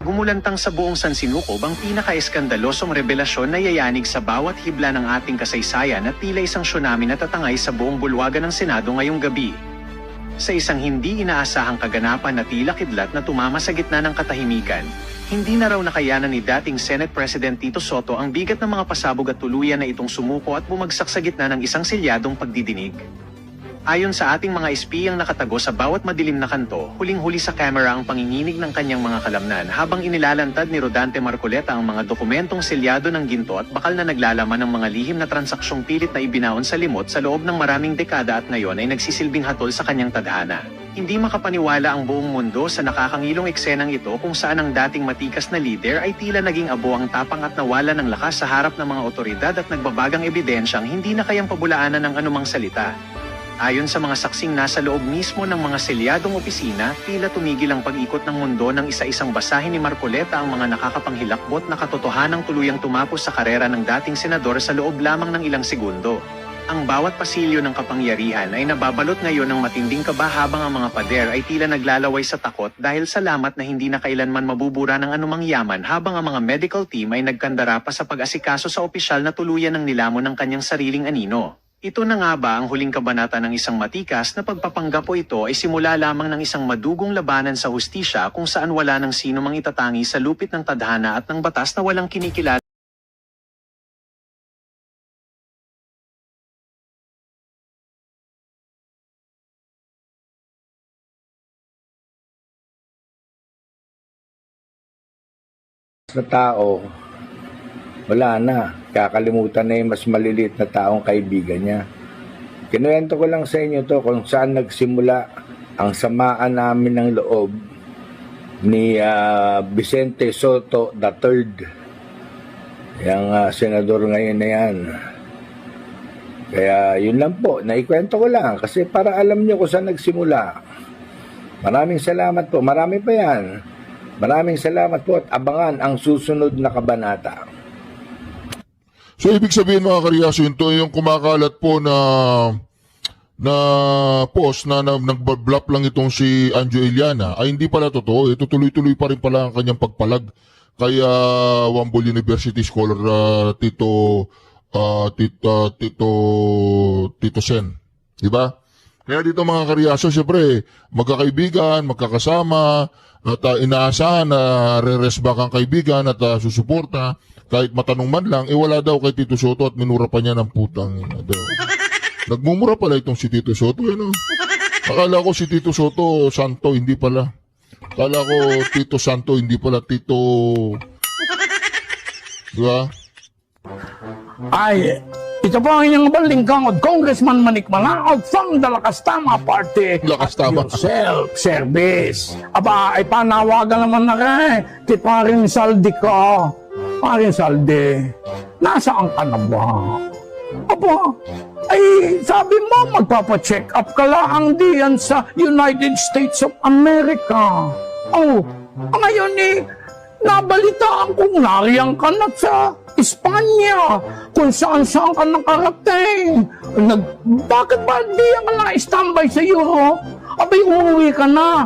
gumulantang sa buong sansinukob ang pinaka-eskandalosong revelasyon na yayanig sa bawat hibla ng ating kasaysayan at tila isang tsunami na tatangay sa buong bulwagan ng Senado ngayong gabi. Sa isang hindi inaasahang kaganapan na tila kidlat na tumama sa gitna ng katahimikan, hindi na raw nakayanan ni dating Senate President Tito Soto ang bigat ng mga pasabog at tuluyan na itong sumuko at bumagsak sa gitna ng isang selyadong pagdidinig. Ayon sa ating mga espiyang nakatago sa bawat madilim na kanto, huling-huli sa kamera ang panginginig ng kanyang mga kalamnan habang inilalantad ni Rodante Marcoleta ang mga dokumentong selyado ng ginto at bakal na naglalaman ng mga lihim na transaksyong pilit na ibinaon sa limot sa loob ng maraming dekada at ngayon ay nagsisilbing hatol sa kanyang tadhana. Hindi makapaniwala ang buong mundo sa nakakangilong eksenang ito kung saan ang dating matikas na leader ay tila naging abo ang tapang at nawala ng lakas sa harap ng mga otoridad at nagbabagang ebidensyang hindi na kayang pabulaanan ng anumang salita. Ayon sa mga saksing nasa loob mismo ng mga selyadong opisina, tila tumigil ang pag-ikot ng mundo ng isa-isang basahin ni Marcoleta ang mga nakakapanghilakbot na katotohanang tuluyang tumapos sa karera ng dating senador sa loob lamang ng ilang segundo. Ang bawat pasilyo ng kapangyarihan ay nababalot ngayon ng matinding kaba habang ang mga pader ay tila naglalaway sa takot dahil salamat na hindi na kailanman mabubura ng anumang yaman habang ang mga medical team ay nagkandara pa sa pag-asikaso sa opisyal na tuluyan ng nilamon ng kanyang sariling anino. Ito na nga ba ang huling kabanata ng isang matikas na pagpapanggapo ito ay simula lamang ng isang madugong labanan sa hustisya kung saan wala ng sino mang itatangi sa lupit ng tadhana at ng batas na walang kinikilala. Sa tao, wala na. Kakalimutan na yung mas maliliit na taong kaibigan niya. Kinuwento ko lang sa inyo to kung saan nagsimula ang samaan namin ng loob ni Vicente Soto III. Yung senador ngayon na yan. Kaya yun lang po, naikwento ko lang kasi para alam nyo kung saan nagsimula. Maraming salamat po, marami pa yan. Maraming salamat po at abangan ang susunod na kabanata. So, ibig sabihin mga kareaksyon, ito yung kumakalat po na post na nag-blop lang itong si Anjo Iliana ay hindi pala totoo. Ito tuloy-tuloy pa rin pala ang kanyang pagpalag kay Wambol University Scholar Tito Sen. Diba? Kaya dito mga kareaksyon, syempre, magkakaibigan, magkakasama, at inaasahan na re-resback ang kaibigan at susuporta. Kahit matanong man lang, wala daw kay Tito Soto at minura pa niya ng putang. Nagmumura pala itong si Tito Soto. Ano? Akala ko si Tito Soto, Santo, hindi pala. Akala ko Tito Santo, hindi pala Tito... Diba? Ay, ito po ang inyong balingkangod, Congressman Manik Manaog from the Lakas Tama Party. Lakas Tama. Self-service. Aba, ay panawagan naman na kay Parin Saldi ko. Parin Saldi, nasaan ka na ba? Aba, ay sabi mo magpapacheck up ka lang diyan sa United States of America. Oh, ngayon nabalitaan kong nariyang ka na sa Espanya, kung saan-saan ka nakarating. Bakit ba di ka na-standby sa Europe? Abay, umuwi ka na.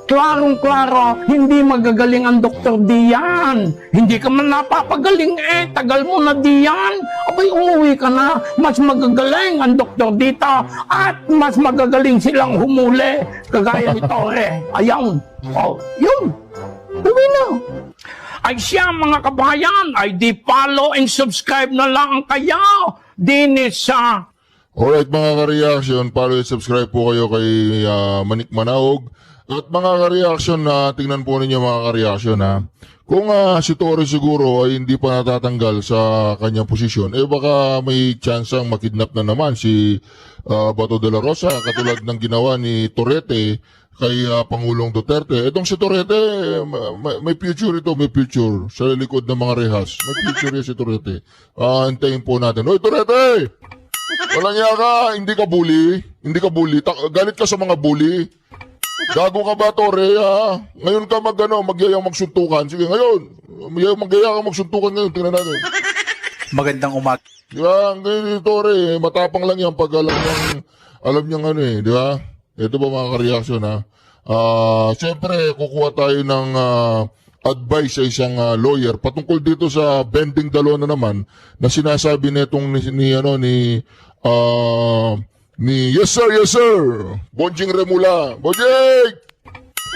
Klarong-klaro, hindi magagaling ang Dr. Dian. Hindi ka man napapagaling tagal mo na diyan. Abay, umuwi ka na. Mas magagaling ang Dr. Dita at mas magagaling silang humuli. Kagaya ni Torre. Ayaw. Oh, yun. Uwi na. Ay siya mga kabayan, ay di follow and subscribe na lang kayo. Dinis sa... Alright mga ka-reaction, follow and subscribe po kayo kay Manik Manaog. At mga ka-reaction na tingnan po ninyo mga ka-reaction ha. Kung si Torre siguro ay hindi pa natatanggal sa kanyang posisyon, baka may chance ang makidnap na naman si Bato de la Rosa katulad ng ginawa ni Torrete kay Pangulong Duterte. Itong si Torrete, may future ito, may future sa likod ng mga rehas. May future yan si Torrete. Antayin po natin. Hoy Torrete! Walang niya ka, hindi ka bully. Hindi ka bully. Galit ka sa mga bully. Gago ka ba, Torre? Ngayon ka magyayang magsuntukan. Sige, ngayon. Magyayang magsuntukan ngayon. Tingnan natin. Magandang umaga. Di ba? Ngayon ni Torre, matapang lang yan pag alam niyang di ba? Ito ba mga ka-reaction, ha? Siyempre, kukuha tayo ng advice sa isang lawyer patungkol dito sa bending the law na naman na sinasabi nitong ni yes sir Bonjing Remula. Bonjing!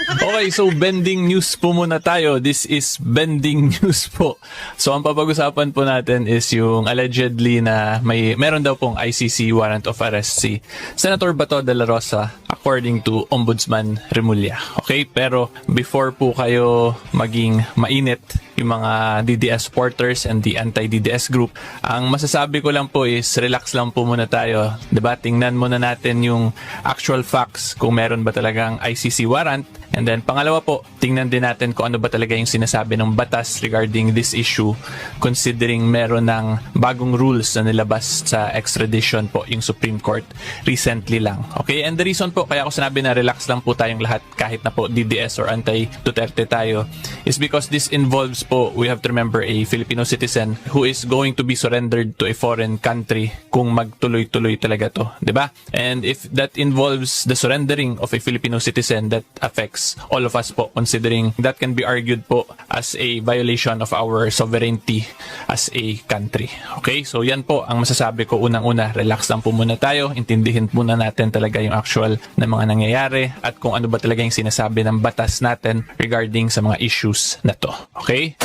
Okay, so bending news po muna tayo. This is bending news po. So ang papag-usapan po natin is yung allegedly na meron daw pong ICC warrant of arrest si Senator Bato de la Rosa according to Ombudsman Remulla. Okay, pero before po kayo maging mainit yung mga DDS supporters and the anti-DDS group, ang masasabi ko lang po is relax lang po muna tayo. Diba? Tingnan muna natin yung actual facts kung meron ba talagang ICC warrant. And then pangalawa po, tingnan din natin kung ano ba talaga yung sinasabi ng batas regarding this issue considering meron ng bagong rules na nilabas sa extradition po yung Supreme Court recently lang. Okay, and the reason po kaya ako sinabi na relax lang po tayong lahat kahit na po DDS or anti-Duterte tayo is because this involves po, we have to remember, a Filipino citizen who is going to be surrendered to a foreign country kung magtuloy-tuloy talaga to, di ba? And if that involves the surrendering of a Filipino citizen, that affects all of us po, considering that can be argued po as a violation of our sovereignty as a country. Okay, so yan po ang masasabi ko. Unang-una, relax lang po muna tayo, intindihin muna natin talaga yung actual na mga nangyayari at kung ano ba talaga yung sinasabi ng batas natin regarding sa mga issues na to. Okay?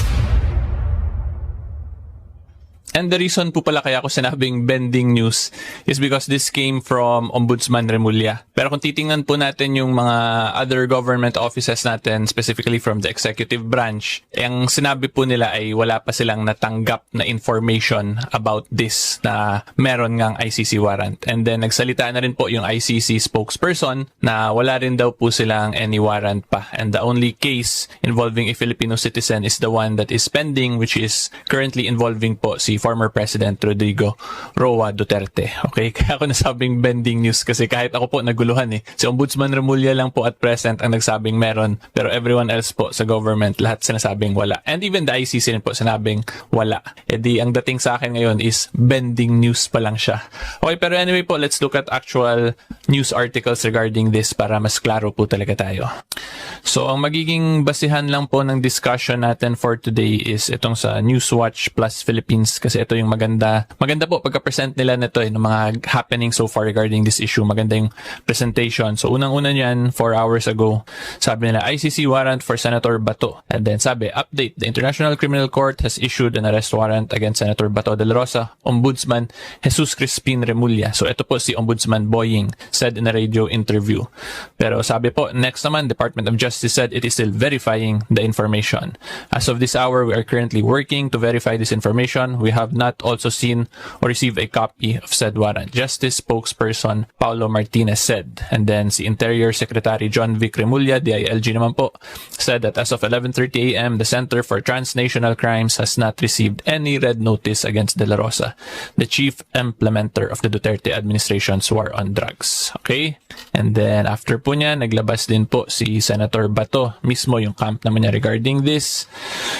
And the reason po pala kaya ako sinabing bending news is because this came from Ombudsman Remulla. Pero kung titingnan po natin yung mga other government offices natin, specifically from the executive branch, ang sinabi po nila ay wala pa silang natanggap na information about this na meron ngang ICC warrant. And then nagsalita na rin po yung ICC spokesperson na wala rin daw po silang any warrant pa. And the only case involving a Filipino citizen is the one that is pending, which is currently involving po si former President Rodrigo Roa Duterte. Okay, kaya ako nasabing bending news kasi kahit ako po naguluhan eh. Si Ombudsman Remulla lang po at present ang nagsabing meron, pero everyone else po sa government, lahat sinasabing wala. And even the ICC rin po sinabing wala. E di, ang dating sa akin ngayon is bending news pa lang siya. Okay, pero anyway po, let's look at actual news articles regarding this para mas klaro po talaga tayo. So, ang magiging basihan lang po ng discussion natin for today is itong sa Newswatch Plus Philippines kasi ito yung maganda po pagka-present nila nito ng mga happening so far regarding this issue. Maganda yung presentation. So, unang-una niyan, 4 hours ago, sabi nila, ICC warrant for Senator Bato. And then sabi, update, the International Criminal Court has issued an arrest warrant against Senator Bato de la Rosa, Ombudsman Jesus Crispin Remulla. So, ito po si Ombudsman Boying said in a radio interview. Pero sabi po, next naman, Department of Justice said it is still verifying the information. As of this hour, we are currently working to verify this information. We have not also seen or received a copy of said warrant, Justice spokesperson Paulo Martinez said. And then si Interior Secretary John Vic Remulla, DILG naman po, said that as of 11:30 a.m., the Center for Transnational Crimes has not received any red notice against De La Rosa, the chief implementer of the Duterte administration's war on drugs. Okay? And then after po niya, naglabas din po si Senator Bato mismo yung camp naman niya regarding this.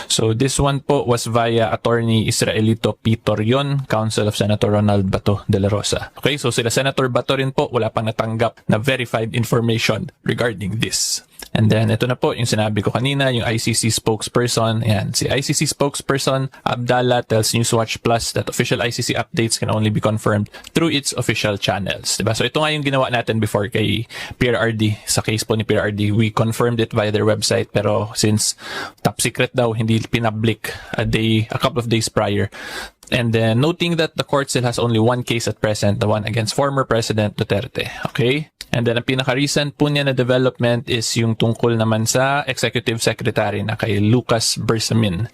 So this one po was via Attorney Israelito P. Torion, counsel of Senator Ronald Bato de la Rosa. Okay, so sila Senator Bato rin po, wala pang natanggap na verified information regarding this. And then, ito na po yung sinabi ko kanina, yung ICC spokesperson. Ayan, si ICC spokesperson Abdallah tells Newswatch Plus that official ICC updates can only be confirmed through its official channels. Diba? So, ito nga yung ginawa natin before kay PRRD. Sa case po ni PRRD, we confirmed it via their website. Pero since top secret daw, hindi pinpublic a couple of days prior. And then, noting that the court still has only one case at present, the one against former President Duterte. Okay? And then, ang pinaka-recent po niya na development is yung tungkol naman sa Executive Secretary na kay Lucas Bersamin.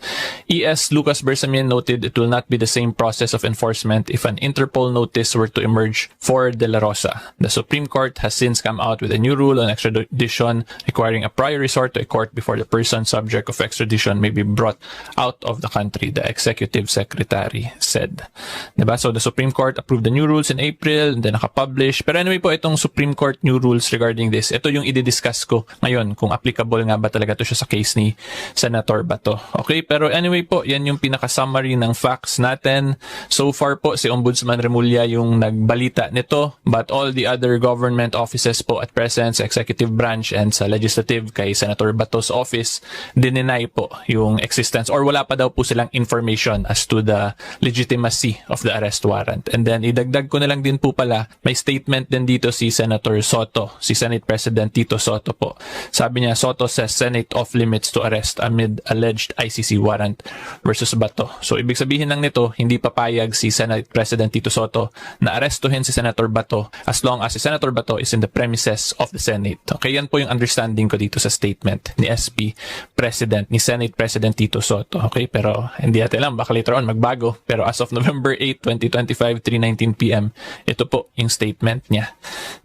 ES Lucas Bersamin noted it will not be the same process of enforcement if an Interpol notice were to emerge for De La Rosa. The Supreme Court has since come out with a new rule on extradition requiring a prior resort to a court before the person subject of extradition may be brought out of the country, the Executive Secretary Secretary said. Diba? So the Supreme Court approved the new rules in April and then nakapublish. Pero anyway po, itong Supreme Court new rules regarding this, ito yung i-discuss ko ngayon kung applicable nga ba talaga to siya sa case ni Senator Bato. Okay? Pero anyway po, yan yung pinaka-summary ng facts natin. So far po, si Ombudsman Remulla yung nagbalita nito, but all the other government offices po at present, sa executive branch and sa legislative kay Senator Bato's office, dininay po yung existence or wala pa daw po silang information as to the legitimacy of the arrest warrant. And then idagdag ko na lang din po pala, may statement din dito si Senator Soto, si Senate President Tito Soto po. Sabi niya, Soto says Senate off limits to arrest amid alleged ICC warrant versus Bato. So ibig sabihin lang nito, hindi papayag si Senate President Tito Soto na arestuhin si Senator Bato as long as si Senator Bato is in the premises of the Senate. Okay, yan po yung understanding ko dito sa statement ni SP President, ni Senate President Tito Soto. Okay, pero hindi natin alam, baka later on magbago. Pero as of November 8, 2025, 3:19 PM, ito po yung statement niya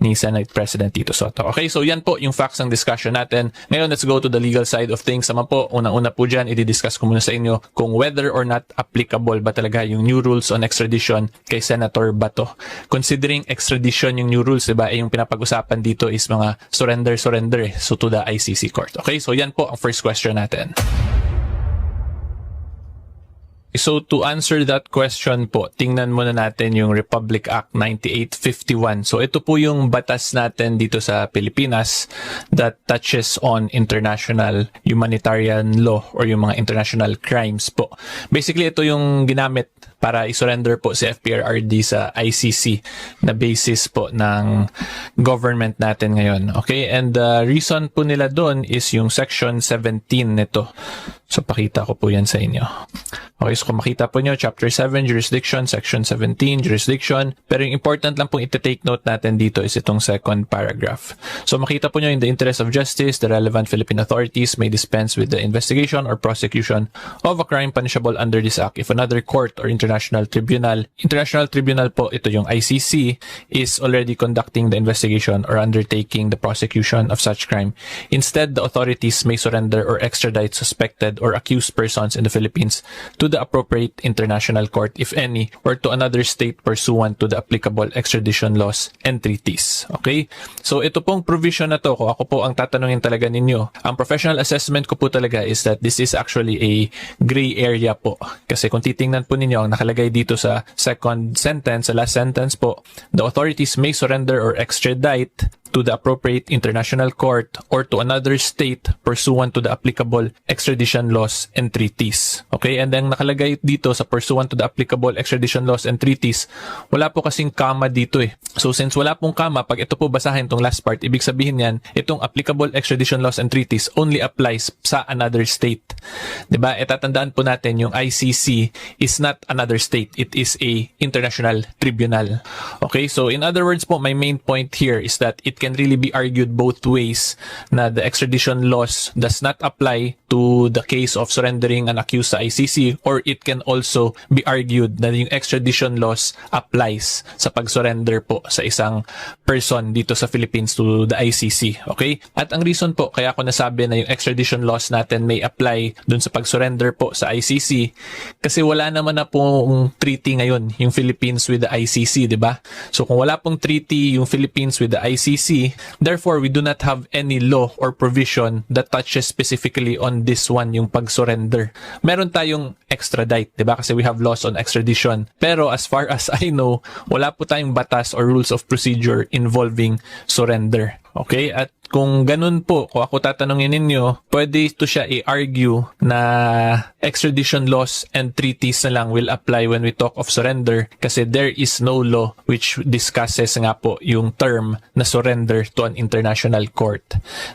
ni Senate President Tito Soto. Okay, so yan po yung facts ng discussion natin. Ngayon, let's go to the legal side of things. Naman po, unang-una po dyan, i-discuss ko muna sa inyo kung whether or not applicable ba talaga yung new rules on extradition kay Senator Bato. Considering extradition yung new rules, diba, yung pinapag-usapan dito is mga surrender so to the ICC court. Okay, so yan po ang first question natin. So to answer that question po, tingnan muna natin yung Republic Act 9851. So ito po yung batas natin dito sa Pilipinas that touches on international humanitarian law or yung mga international crimes po. Basically ito yung ginamit para isurrender po si FPRRD sa ICC na basis po ng government natin ngayon. Okay, and the reason po nila doon is yung section 17 nito. So pakita ko po yan sa inyo. Okay, so kung makita po nyo, Chapter 7, Jurisdiction, Section 17, Jurisdiction. Pero yung important lang pong iti-take note natin dito is itong second paragraph. So makita po nyo, in the interest of justice, the relevant Philippine authorities may dispense with the investigation or prosecution of a crime punishable under this act if another court or international tribunal po, ito yung ICC, is already conducting the investigation or undertaking the prosecution of such crime. Instead, the authorities may surrender or extradite suspected or accused persons in the Philippines to the appropriate international court, if any, or to another state pursuant to the applicable extradition laws and treaties. Okay? So ito pong provision na to, kung ako po ang tatanungin talaga ninyo, ang professional assessment ko po talaga is that this is actually a gray area po. Kasi kung titingnan po ninyo, ang nakalagay dito sa second sentence, sa last sentence po, the authorities may surrender or extradite to the appropriate international court or to another state pursuant to the applicable extradition laws and treaties. Okay? And then nakalagay dito sa pursuant to the applicable extradition laws and treaties, wala po kasing comma dito eh. So since wala pong comma, pag ito po basahin tong last part, ibig sabihin yan, itong applicable extradition laws and treaties only applies sa another state. Diba? Tatandaan po natin yung ICC is not another state. It is a international tribunal. Okay? So in other words po, my main point here is that it can really be argued both ways na the extradition laws does not apply to the case of surrendering an accused sa ICC, or it can also be argued na yung extradition laws applies sa pag-surrender po sa isang person dito sa Philippines to the ICC. Okay? At ang reason po kaya ako nasabi na yung extradition laws natin may apply dun sa pag-surrender po sa ICC kasi wala naman na pong treaty ngayon yung Philippines with the ICC, di ba? So kung wala pong treaty yung Philippines with the ICC, therefore we do not have any law or provision that touches specifically on this one, yung pag-surrender. Meron tayong extradite, di ba? Kasi we have laws on extradition. Pero as far as I know, wala po tayong batas or rules of procedure involving surrender. Okay? At kung ganun po, kung ako tatanungin ninyo, pwede ito siya i-argue na extradition laws and treaties na lang will apply when we talk of surrender kasi there is no law which discusses nga po yung term na surrender to an international court.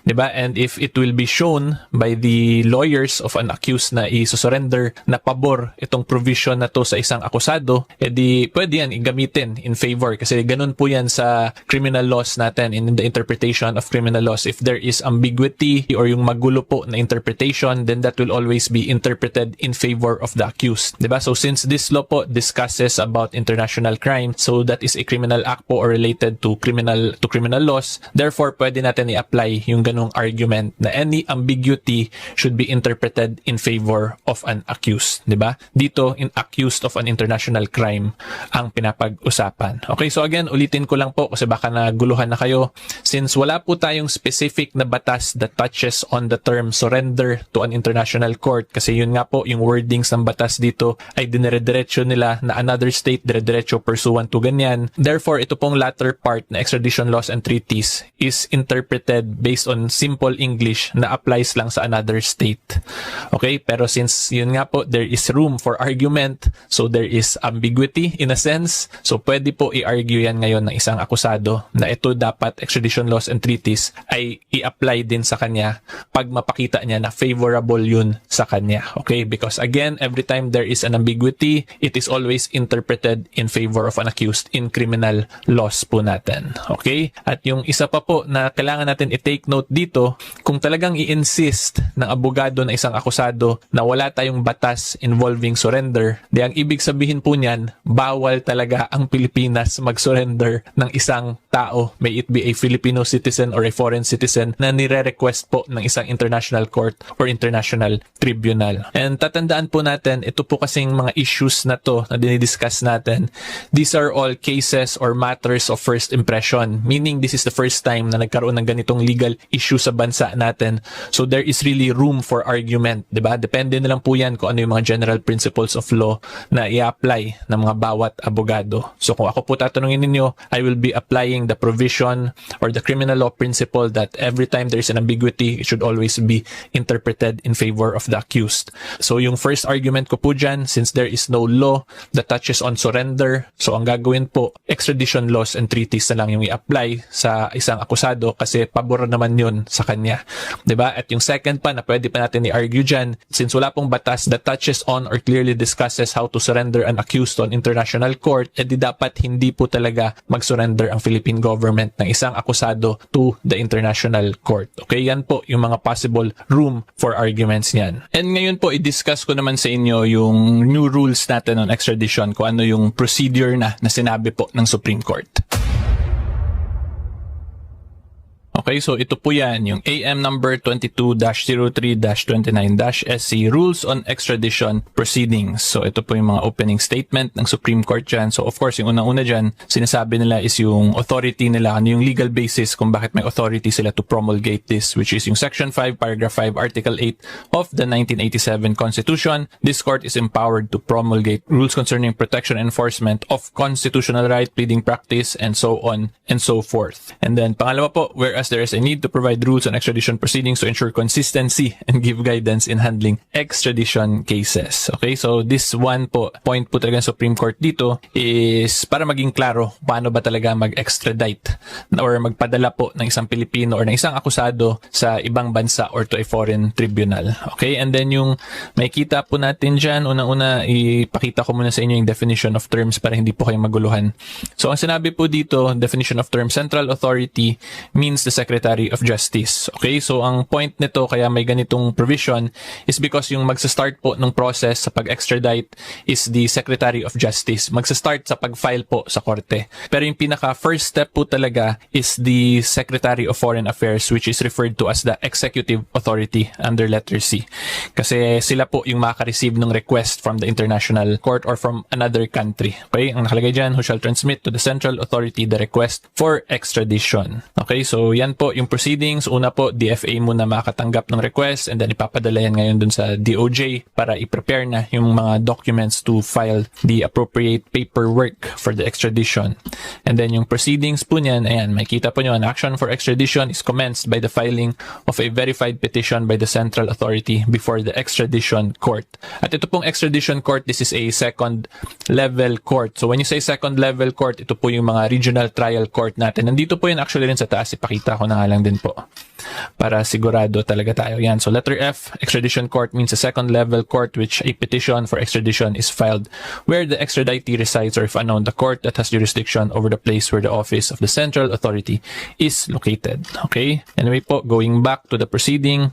Diba? And if it will be shown by the lawyers of an accused na i-surrender na pabor itong provision na to sa isang akusado, edi pwede yan igamitin in favor kasi ganun po yan sa criminal laws natin in the interpretation interpretation of criminal laws. If there is ambiguity or yung magulo po na interpretation, then that will always be interpreted in favor of the accused. Diba? So since this law po discusses about international crime, so that is a criminal act po or related to criminal laws, therefore pwede natin i-apply yung ganung argument na any ambiguity should be interpreted in favor of an accused. Diba? Dito, in accused of an international crime ang pinapag-usapan. Okay, so again, ulitin ko lang po kasi baka naguluhan na kayo. Since wala po tayong specific na batas that touches on the term surrender to an international court, kasi yun nga po, yung wordings ng batas dito ay dinire-diretso nila na another state dire-diretso pursuant to ganyan. Therefore, ito pong latter part na extradition laws and treaties is interpreted based on simple English na applies lang sa another state. Okay, pero since yun nga po, there is room for argument, so there is ambiguity in a sense, so pwede po i-argue yan ngayon ng isang akusado na ito dapat extradition laws and treaties ay i-apply din sa kanya pag mapakita niya na favorable yun sa kanya. Okay, because again, every time there is an ambiguity, it is always interpreted in favor of an accused in criminal laws po natin. Okay, at yung isa pa po na kailangan natin i-take note dito, kung talagang i-insist ng abogado na isang akusado na wala tayong batas involving surrender, di ang ibig sabihin po niyan, bawal talaga ang Pilipinas mag-surrender ng isang tao, may it be a Filipino citizen or a foreign citizen na nire-request po ng isang international court or international tribunal. And tatandaan po natin, ito po kasing mga issues na to na dinidiscuss natin, these are all cases or matters of first impression, meaning this is the first time na nagkaroon ng ganitong legal issue sa bansa natin. So there is really room for argument, diba? Depende na lang po yan kung ano yung mga general principles of law na i-apply ng mga bawat abogado. So kung ako po tatanungin ninyo, I will be applying the provision or the criminal law principle that every time there is an ambiguity, it should always be interpreted in favor of the accused. So yung first argument ko po dyan, since there is no law that touches on surrender, so ang gagawin po, extradition laws and treaties na lang yung i-apply sa isang akusado kasi pabor naman yun sa kanya. Diba? At yung second pa na pwede pa natin i-argue dyan, since wala pong batas that touches on or clearly discusses how to surrender an accused on international court, edi dapat hindi po talaga mag-surrender ang Philippine government ng isang akusado to the international court. Okay, yan po yung mga possible room for arguments niyan. And ngayon po, i-discuss ko naman sa inyo yung new rules natin on extradition, kung ano yung procedure na sinabi po ng Supreme Court. Okay, so ito po yan, yung AM number 22-03-29-SC, Rules on Extradition Proceedings. So ito po yung mga opening statement ng Supreme Court dyan. So of course, yung unang-una dyan, sinasabi nila is yung authority nila, ano yung legal basis kung bakit may authority sila to promulgate this, which is yung Section 5, Paragraph 5, Article 8 of the 1987 Constitution. This court is empowered to promulgate rules concerning protection and enforcement of constitutional right, pleading practice, and so on and so forth. And then, pangalawa po, whereas there is a need to provide rules on extradition proceedings to ensure consistency and give guidance in handling extradition cases. Okay, so this one po, point po talaga ng Supreme Court dito is para maging klaro paano ba talaga mag-extradite or magpadala po ng isang Pilipino or ng isang akusado sa ibang bansa or to a foreign tribunal. Okay, and then yung makikita po natin dyan, unang-una, ipakita ko muna sa inyo yung definition of terms para hindi po kayo maguluhan. So, ang sinabi po dito, definition of term, central authority means the Secretary of Justice. Okay, so ang point nito kaya may ganitong provision is because yung magsa-start po ng process sa pag-extradite is the Secretary of Justice. Magsa-start sa pag-file po sa korte. Pero yung pinaka first step po talaga is the Secretary of Foreign Affairs, which is referred to as the Executive Authority under letter C. Kasi sila po yung maka-receive ng request from the international court or from another country. Okay, ang nakalagay dyan, who shall transmit to the central authority the request for extradition. Okay, so yan po yung proceedings. Una po, DFA muna makatanggap ng request and then ipapadala yan ngayon dun sa DOJ para i-prepare na yung mga documents to file the appropriate paperwork for the extradition. And then yung proceedings po niyan, ayan, makita po nyo, an action for extradition is commenced by the filing of a verified petition by the central authority before the extradition court. At ito pong extradition court, this is a second level court. So when you say second level court, ito po yung mga regional trial court natin. Nandito po yun actually rin sa taas. Ipakita ko na nga lang din po para sigurado talaga tayo. Yan. So letter F, extradition court means a second level court which a petition for extradition is filed where the extraditee resides, or if unknown, the court that has jurisdiction over the place where the office of the central authority is located. Okay? Anyway po, going back to the proceeding.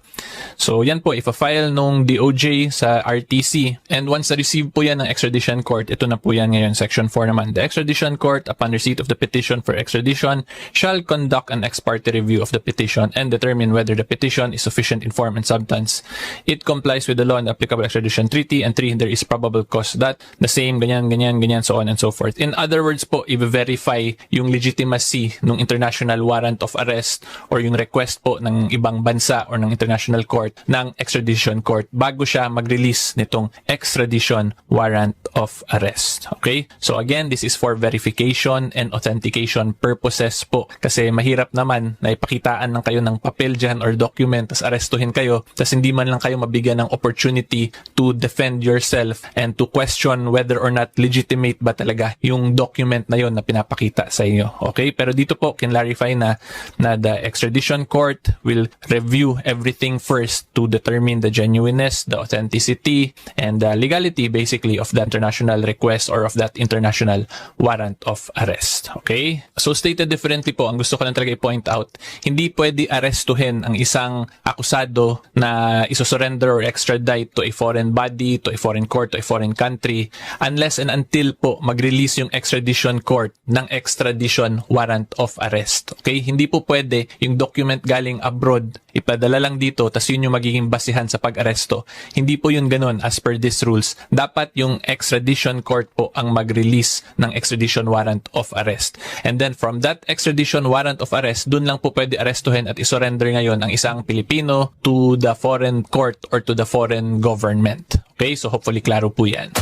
So yan po, if a file nung DOJ sa RTC, and once na-receive po yan ng extradition court, ito na po yan ngayon, section 4 naman. The extradition court, upon receipt of the petition for extradition, shall conduct an ex parte review of the petition and determine whether the petition is sufficient in form and substance. It complies with the law and the applicable extradition treaty, and 3, there is probable cause that the same, ganyan, so on and so forth. In other words po, i-verify yung legitimacy ng international warrant of arrest or yung request po ng ibang bansa or ng international court ng extradition court bago siya mag-release nitong extradition warrant of arrest. Okay? So again, this is for verification and authentication purposes po. Kasi mahirap naman na ipakitaan ng kayo ng papel dyan or document, tas arestuhin kayo, tas hindi man lang kayo mabigyan ng opportunity to defend yourself and to question whether or not legitimate ba talaga yung document na yon na pinapakita sa inyo. Okay? Pero dito po, kinlarify na the extradition court will review everything first to determine the genuineness, the authenticity, and the legality basically of the international request or of that international warrant of arrest. Okay? So stated differently po, ang gusto ko lang talaga i-point out, hindi pwede arestuhin ang isang akusado na isosurrender or extradite to a foreign body, to a foreign court, to a foreign country, unless and until po mag-release yung extradition court ng extradition warrant of arrest. Okay? Hindi po pwede yung document galing abroad, ipadala lang dito, tas yun yung magiging basihan sa pag-aresto. Hindi po yun ganun as per these rules. Dapat yung extradition court po ang mag-release ng extradition warrant of arrest. And then from that extradition warrant of arrest, dun lang po pwede arestuhin at isurrender ngayon ang isang Pilipino to the foreign court or to the foreign government. Okay? So hopefully klaro po yan.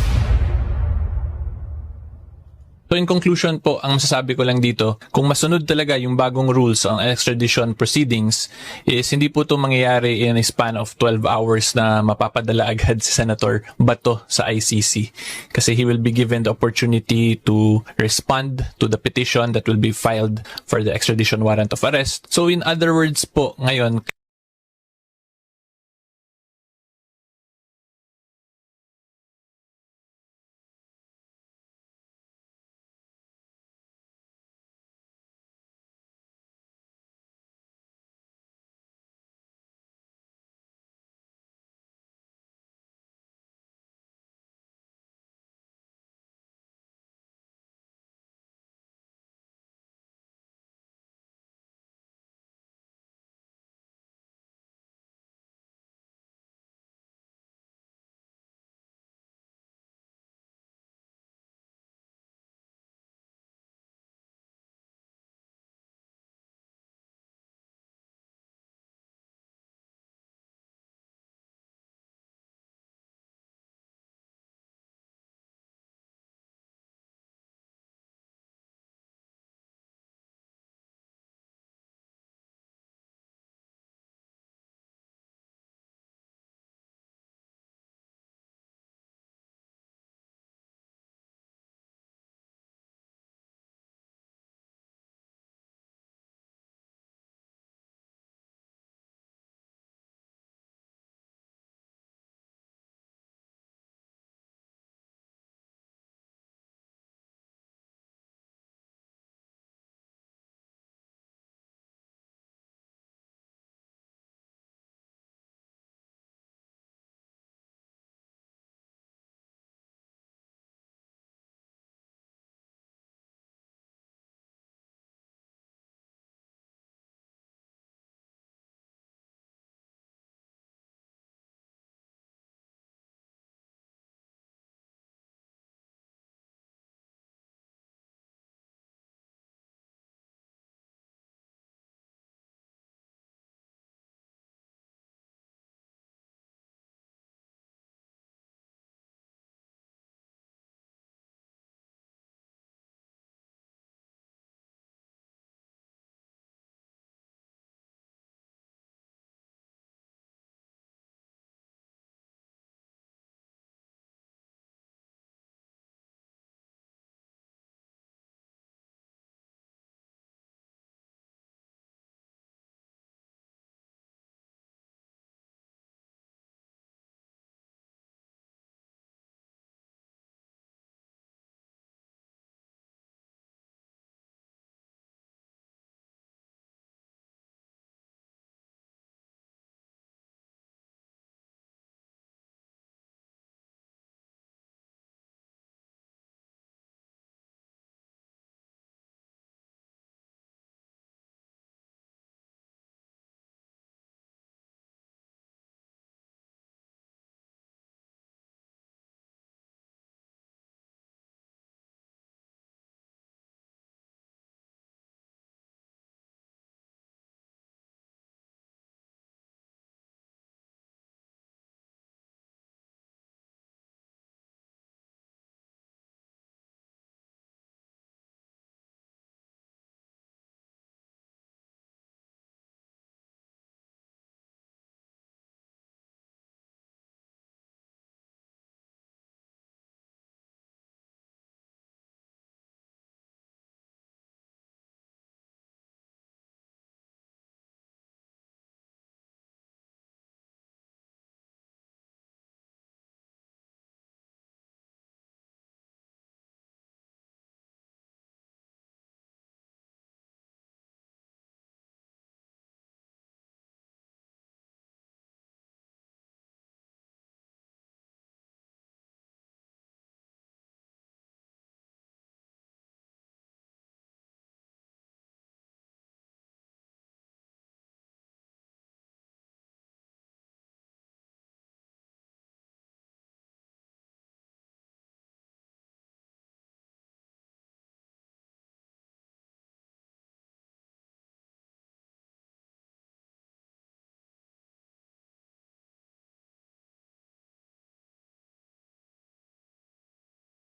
So in conclusion po, ang masasabi ko lang dito, kung masunod talaga yung bagong rules on extradition proceedings, is hindi po ito mangyayari in a span of 12 hours na mapapadala agad si Senator Bato sa ICC. Kasi he will be given the opportunity to respond to the petition that will be filed for the extradition warrant of arrest. So in other words po, ngayon,